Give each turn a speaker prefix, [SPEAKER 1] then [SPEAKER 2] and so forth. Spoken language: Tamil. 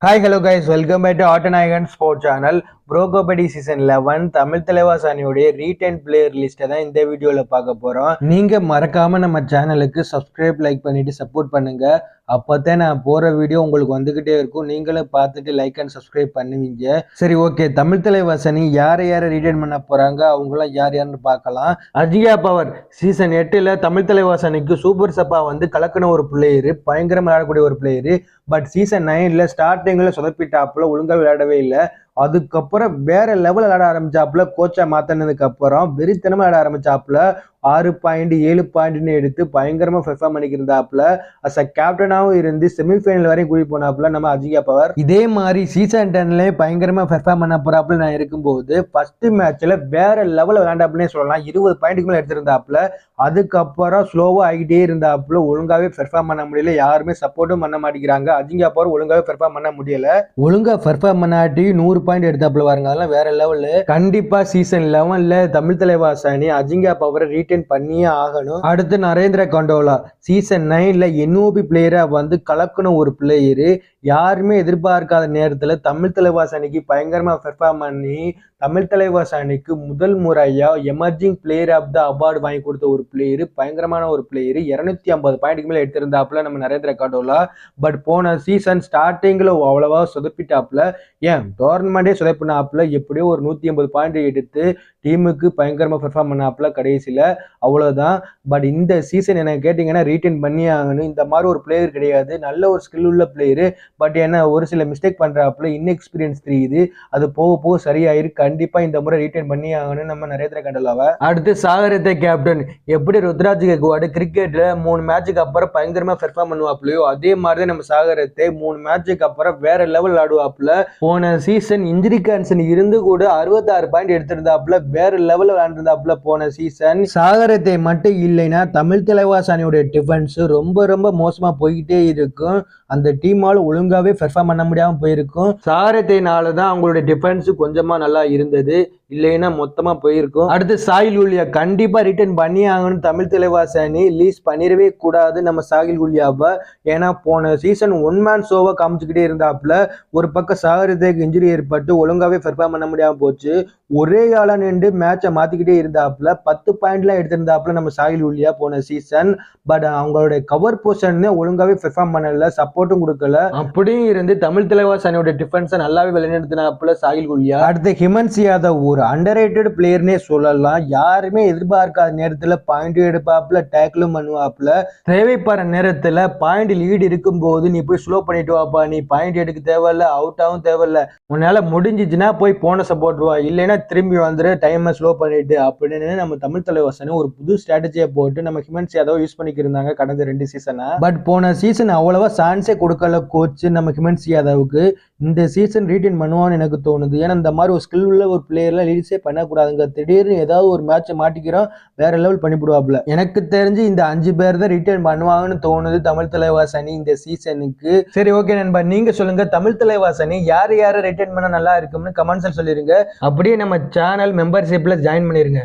[SPEAKER 1] Hi, hello guys, welcome back to Autonagon Sport Channel. Pro kabaddi season 11 Tamil Thalaivas அணியோடைய ரீடைன் பிளேயர் லிஸ்ட்டை தான் இந்த வீடியோவில் பார்க்க போகிறோம். நீங்கள் மறக்காமல் நம்ம சேனலுக்கு சப்ஸ்கிரைப் லைக் பண்ணிவிட்டு சப்போர்ட் பண்ணுங்கள். அப்போ தான் நான் போகிற வீடியோ உங்களுக்கு வந்துக்கிட்டே இருக்கும். நீங்களும் பார்த்துட்டு லைக் அண்ட் சப்ஸ்கிரைப் பண்ணுவீங்க. சரி, ஓகே. தமிழ் தலைவாஸ் அணி யாரை ரீடைன் பண்ண போகிறாங்க, அவங்களாம் யாருன்னு பார்க்கலாம். அஜியா பவர் சீசன் 8ல் தமிழ் தலைவாஸ் அணிக்கு சூப்பர் சப்பா வந்து கலக்கின ஒரு பிளேயரு, பயங்கரமாக விளையாடக்கூடிய ஒரு பிளேயரு. பட் சீசன் 9ல் ஸ்டார்டிங்கில் சொதப்பிட்டாப்புல, ஒழுங்காக விளையாடவே இல்லை. அதுக்கப்புறம் வேற லெவல் விளையாட ஆரம்பிச்சாப்புல, கோச்சை மாத்தினதுக்கு அப்புறம் வெறித்தனமா விளையாட ஆரம்பிச்சாப்புல. 6 பாயிண்ட் 7 பாயிண்ட்னு எடுத்து பயங்கரமா பெர்ஃபார்ம் பண்ணிக்கிருந்தாப்புல. அஸ் அ கேப்டனாகவும் இருந்து செமிஃபைனல் வரையும் கூடி போனாப்புல நம்ம அஜியா பவர். இதே மாதிரி சீசன் 10ல பயங்கரமா பெர்ஃபார்ம் பண்ண போறாப்புல நான் இருக்கும்போது ஃபர்ஸ்ட் மேட்ச்ல வேற லெவல் விளையாண்டாப்புலே சொல்லலாம். 20 பாயிண்ட்டுக்கு மேல எடுத்திருந்தாப்புல. அதுக்கப்புறம் ஸ்லோவா ஆகிட்டே இருந்தாப்புல, ஒழுங்காவே பெர்ஃபார்ம் பண்ண முடியல. யாருமே சப்போர்ட்டும் பண்ண மாட்டேங்கிறாங்க. அஜியா பவர் ஒழுங்காவே பெர்ஃபார்ம் பண்ண முடியல. ஒழுங்கா பெர்ஃபார்ம் பண்ணாட்டி 100 பாயிண்ட் எடுத்தாப்புல பாருங்க. அதெல்லாம் வேற லெவல். கண்டிப்பா சீசன் 11ல தமிழ் தலைவாஸ் அணி அஜிங்கா பவரை ரீடைன் பண்ணியே ஆகணும். அடுத்து நரேந்திர கண்டோலா சீசன் 9ல என்ஓபி பிளேயரா வந்து கலக்கணும் ஒரு பிளேயரு. யாருமே எதிர்பார்க்காத நேரத்துல தமிழ் தலைவாஸ் அணிக்கு பயங்கரமா பெர்ஃபார்ம் பண்ணி தமிழ் தலைவாஸ் அணிக்கு முதல் முறையா emerging player of the award வாங்கி கொடுத்த ஒரு பிளேயரு, பயங்கரமான ஒரு பிளேயரு. 250 பாயிண்ட்டுக்கு மேல எடுத்திருந்தாப்புல நம்ம நரேந்திர கண்டோலா. பட் போன சீசன் ஸ்டார்டிங்ல அவ்வளவா சொதப்பிட்டாப்புல. ஏன் டோர்னமெண்டே சொதப்பினாப்புல. எப்படியோ ஒரு 150 பாயிண்ட் எடுத்து டீமுக்கு பயங்கரமா பெர்ஃபார்ம் பண்ணாப்புல கடைசியில. அவ்வளவுதான். பட் இந்த சீசன் என்ன கேட்டீங்கன்னா ரீடைன் பண்ணி ஆகணும். இந்த மாதிரி ஒரு பிளேயர் கிடையாது. நல்ல ஒரு ஸ்கில் உள்ள பிளேயரு. பட் என்ன ஒரு சில மிஸ்டேக் பண்றாப்புல, இன்எக்ஸ்பீரியன்ஸ் தெரியுது. அது போக போக சரியாயிரு. கண்டிப்பா இந்த முறை ரீடைன் பண்ணி ஆகணும் நம்ம நரேந்திர கண்டோலாவை. அடுத்து சாகரத்தை கேப்டன் எப்படி ருத்ராஜ் கெக்வாட் கிரிக்கெட்ல 3 மேட்சுக்கு அப்புறம் பயங்கரமா பெர்ஃபார்ம் பண்ணுவாப்புலையோ, அதே மாதிரி நம்ம சாகரத்தை 3 மேட்சுக்கு அப்புறம் வேற லெவல் ஆடுவாப்புல. போன சீசன் இன்ஜுரி கேன்சல் இருந்து கூட 66 பாயிண்ட் எடுத்திருந்தாப்புல. வேற லெவல் விளையாண்டிருந்தாப்புல போன சீசன். சாகரத்தை மட்டும் இல்லைன்னா தமிழ் தலைவாஸ் அணியோட டிஃபென்ஸ் ரொம்ப ரொம்ப மோசமா போய்கிட்டே இருக்கும். அந்த டீமால ஒழுங்காவே பெர்ஃபார்ம் பண்ண முடியாம போயிருக்கும். சாகரத்தினால தான் அவங்களுடைய டிஃபென்ஸ் கொஞ்சமா நல்லா இருந்தது. இல்லைன்னா மொத்தமா போயிருக்கும். அடுத்து சாகில் குலியா கண்டிப்பா ரிட்டர்ன் பண்ணி ஆகணும். தமிழ் தலைவாஸ் அணி லீஸ் பண்ணிடவே கூடாது நம்ம சாகில் குலியாவை. ஏன்னா போன சீசன் 1 மேன் ஷோவை காமிச்சுக்கிட்டே இருந்தாப்புல. ஒரு பக்கம் சாகரத்துக்கு இன்ஜுரி ஏற்பட்டு ஒழுங்காவே பெர்ஃபார்ம் பண்ண முடியாம போச்சு. ஒரே ஆளா நின்று மேட்சை மாத்திக்கிட்டே இருந்தாப்புல. 10 பாயிண்ட்லாம் எடுத்திருந்தாப்புல நம்ம சாகில் குலியா போன சீசன். பட் அவங்களுடைய கவர் பொசிஷன் ஒழுங்காவே பெர்ஃபார்ம் பண்ணல, சப்போர்ட்டும் கொடுக்கல. அப்படியும் இருந்து தமிழ் தலைவாஸ் அணியோட டிஃபென்ஸை நல்லாவே வழிநடத்தினாப்புல சாகில் குலியா. அடுத்து ஹிமன்ஸ் யாதவ் ஒரு அண்டர்ரேட்டட் பிளேயர்னே சொல்லலாம். யாருமே எதிர்பார்க்காத நேரத்துல பாயிண்ட் எடுப்பாப்புல, டேக்கிளும் பண்ணுவாப்புல. தேவைப்படுற நேரத்துல பாயிண்ட் லீடு இருக்கும் போது நீ போய் ஸ்லோ பண்ணிட்டு வாப்பா, நீ பாயிண்ட் எடுக்க தேவையில்ல, அவுட் ஆகும் தேவையில்ல, உன்னால முடிஞ்சிச்சுன்னா போய் போனஸை போட்டுருவா, இல்லைன்னா திரும்பி வந்துரு டைமை ஸ்லோ பண்ணிட்டு அப்படின்னு நம்ம தமிழ் தலைவாசனை ஒரு புது ஸ்ட்ராட்டஜியை போட்டு நம்ம ஹிமன்ஸ் யாதவ் யூஸ் பண்ணிக்கிருந்தாங்க கடந்த 2 சீசனா. பட் போன சீசன் அவ்வளவா சான்ஸே கொடுக்கல கோச் நம்ம ஹிமன்ஸ் யாதவுக்கு. இந்த சீசன் ரீடைன் பண்ணுவான்னு எனக்கு தோணுது. ஏன்னா இந்த மாதிரி ஒரு ஸ்கில் உள்ள ஒரு பிளேயர்லாம் லீட்ஸே பண்ணக்கூடாதுங்க. திடீர்னு ஏதாவது ஒரு மேட்சை மாட்டிக்கிறோம், வேற லெவல் பண்ணிவிடுவாப்புல. எனக்கு தெரிஞ்சு இந்த 5 பேர் தான் ரிட்டர்ன் பண்ணுவாங்கன்னு தோணுது தமிழ் தலைவாஸ் அணி இந்த சீசனுக்கு. சரி, ஓகே நண்பா, நீங்க சொல்லுங்க தமிழ் தலைவாஸ் அணி யாரை ரிட்டர்ன் பண்ண நல்லா இருக்கும்னு கமெண்ட்ஸ்ல சொல்லிருங்க. அப்படியே நம்ம சேனல் மெம்பர்ஷிப்ல ஜாயின் பண்ணிருங்க.